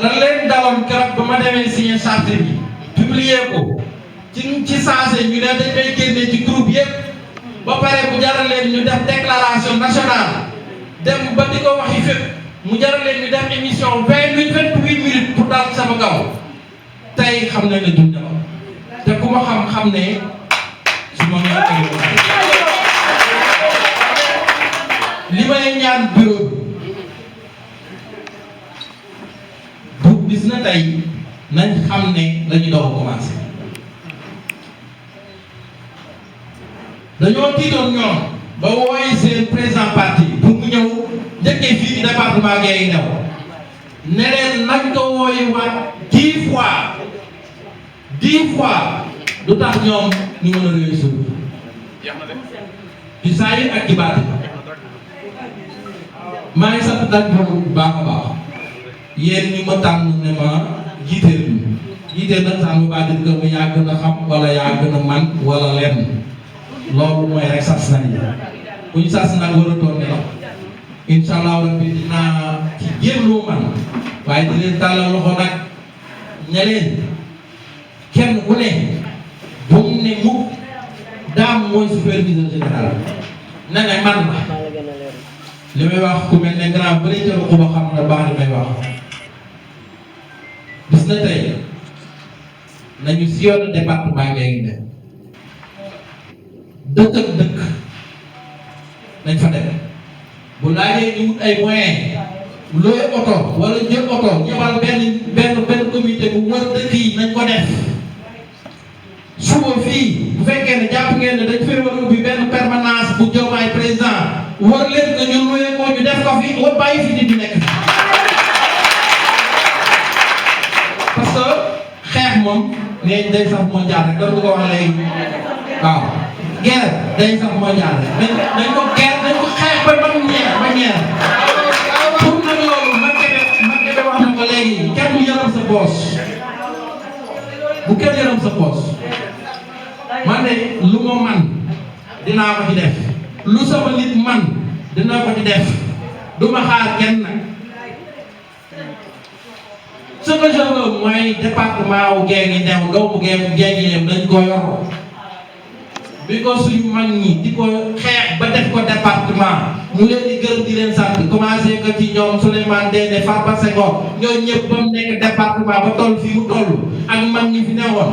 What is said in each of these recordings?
la leen daloon keroog ba ma demee signé charte bi publier ko ci sensé ñu ne dañ koy génne ci groupe yëpp ba pare mu jaral leen ñu def déclaration nationale dem ba di ko waxi fépp mu jaral leen ñu def émission 28 minutes pour daal sama kaw tey xam nañ la dund te ku ma xam ne su ma ñëwee li may ñaan bureau bu bis na tey nañ xam ne la ñu doog a commencé dañoo tiitoon ñoom ba wooyi seen président parti pour mu ñëw njëkkee fii ci département Guinguinéo ne leen nañ ko wooyi waat 10 fois du tax ñoom ñu mën a réussir ci saa yi ak ci baati maa ngi sant nag bu baax a baax yéen ñi ma tànn ne ma jiiteel nag sax mu baatin que mu yaa gën a xam wala yaa gën a man wala lenn loolu mooy rek sas nañ bu ñu sas nag war a toog ne la incha allah rabbi dinaa ci jéem lu man waaye di leen tàllal loxo nag ña leen kenn ku ne bu mu ne mukk daam mooy superviseur général ne ne man la li may wax ku mel ne grand bëri ca ko ba xam na baax li may wax bis na tey nañu sillonné département Guinguinéo dëkk ak dëkk nañ fa dem bu laajee ñu wut ay moyens looy oto wala jël oto ñëwal benn comité bu wër dëkk yi nañ ko def suba fii bu fekkee ne jàpp ngeen ne dañ fay war a ubbi benn permanence bu Diomaye président war leen nga ñu looyee ko ñu def ko fi war bàyyi fi nit ñi nekk parce que xeex moom ne day sax mondial rek doon ko wax léegi waaw guerre day sax mondial rek dañ ko guerre dañ ko xeex ba ñeer pour nag loolu man kebe wax na ko léegi kenn du yaram sa poos bu kenn yaram sa poos man de lu ma man dinaa ko ci def lu sama nit man dinaa ko ci def du ma xaar kenn nag ce que je veux mooy département wu Guinguinéo doomu Guinguinéo dañ ko yor bi ko suñu mag ñi di ko xeex ba def ko département ñu leen di gërëm di leen sant commencé ko ci ñoom Souleymane Ndéné Farba Senghor ñoo ñëpp ba mu nekk département ba toll fii mu toll ak mag ñi fi newoon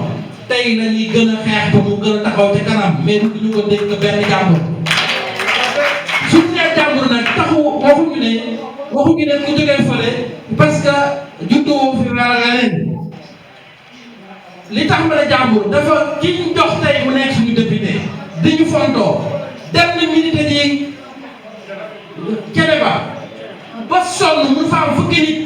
tey la ñuy gën a xeex ba mu gën a taxaw ci kanam mais du ñu ko dégg benn jàmbur suñu nee jàmbur nag taxu waxuñu ne ku jógee fële parce que juddoo fi wala leneen li tax ma ne jàmbur dafa ki ñu jox tey mu nekk suñu député di ñu fontoo dem na milité yi Kénéba ba sonn mu fa am fukki nit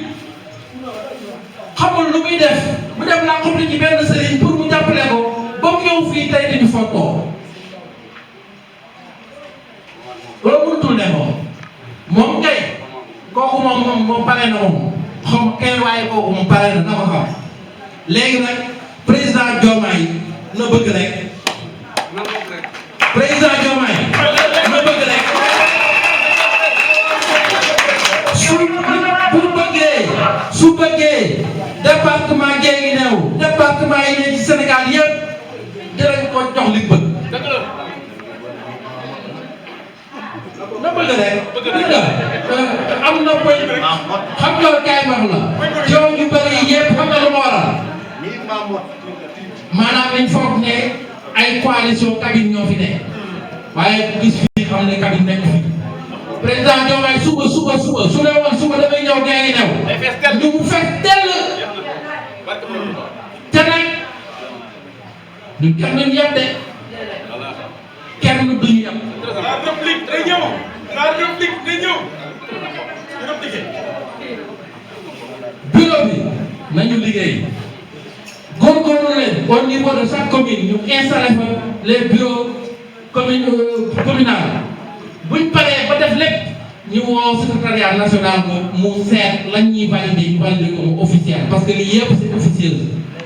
xamul lu muy def mu dem laa xobli ci benn sëriñ pour mu jàppale ko ba mu ñëw fii tey di ñu fontoo loolu mënutul ne moom kay kooku moom pare na moom xam kay waaye kooku moom pare na ko xam léegi nag président Diomaye na bëgg rek président Diomaye na bëgg rek su bëggee département Guinguinéo département yi ne ci Sénégal yëpp dinañ ko jox li bëgg na bëgg rek am na koy xam nga kaay wax la coow yu bëri yëpp xam nga lu ma waral maanaam dañ foog ne ay coalition cabine ñoo fi ne waaye gis fii xam ne cabine nekk fi président Diomaye suba su ne woon suba damay ñëw Guinguinéo ñu mu fees dell te nag ñu kenn duñu yem de kenn duñu yem bureau bi nañu liggéey góorgóorlu leen au niveau de chaque commune ñu installé fa les bureaux communal buñ paree ba def lépp ñu woo secrétariat national mu seet lañ ñuy valider ñu valider ko mu officiel parce que lii yëpp c'est officiel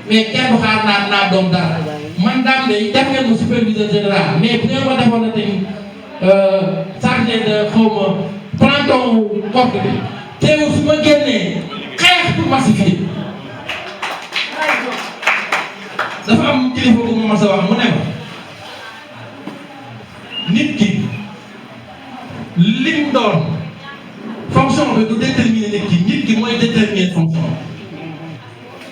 mais kenn du xaar naa doom dara man daam de def ngeen ma superviseur général mais bu ngeen ma defoon na tamit chargé de xaw ma planton porte bi teewul su ma génnee xeex ñëpp massifié dafa am kilifa bu ma mas a wax mu ne ma nit ki lim doon fonction bi du déterminer nit ki mooy déterminer fonction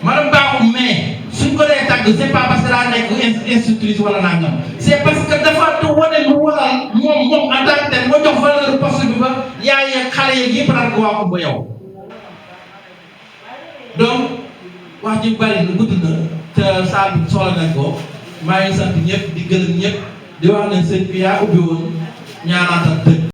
madame Bakhoum mais suñ ko dee tàgg c'est pas parce que daa nekk institutrice wala nangam c'est parce que dafa wane lu waral moom en tant que tel moo jox valeur poste bi ba yaay yeeg xale yeeg yëpp daal ko waa ko ba yow donc wax ji bari na gudd na te saa bi soxla nañ ko maa ngi sant ñëpp di gërëm ñëpp di wax ne sëñ bi yaa ubbi woon ñaanaatal tëj